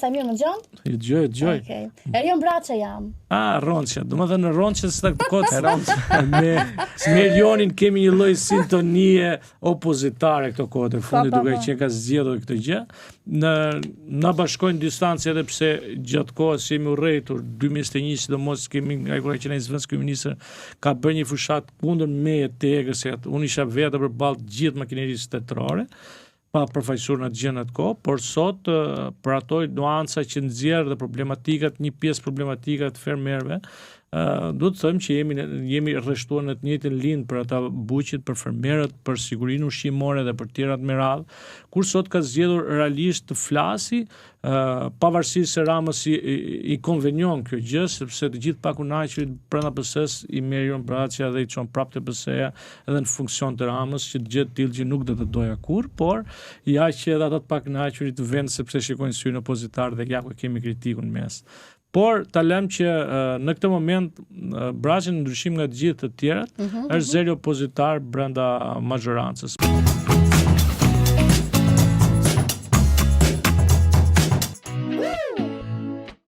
Sa mirë më gjon? Gjoj. Okej. Erion Braça jam. Ronçja. Domethënë në Ronçë s'ta këtë me Erionin kemi një lloj sintonie opozitare këto kohë të fundit duke qenë ka zgjedhur këtë gjë. Na bashkojnë distancë edhe pse gjatë kohës jemi urrëtur 2021 sidomos kemi nga kur që ai zëvendës kryeministër ka bërë një fushat kundër meje të Egrës, unë isha vetë përballë gjithë makinerisë shtetërore, pa përfaqësuar në të gjë në atë kohë, por sot për ato nuanca që nxjerr dhe problematikat, një pjesë problematikat të fermerëve, duhet të thëmë që jemi rreshtuar në të njëjtën lind për ata buqit, për fermerët, për sigurinë ushqimore dhe për tjerat me radhë, kur sot ka zgjedhur realisht të flasi, pavarësisht se Ramës i konvenion kjo gjë, sepse të gjithë pakunaqërit brenda PS-s i merrin Braçja dhe i çon prapë te PS-ja edhe në funksion të Ramës, që gjë të tillë që nuk do të doja kurrë, por ja që edhe ata të pakunaqërit vend sepse shikojnë syrin opozitar dhe ja ku kemi kritikun mes. Por ta lëm që në këtë moment Braçi në ndryshim nga të gjithë të tjerat është zero opozitar brenda mazhorancës.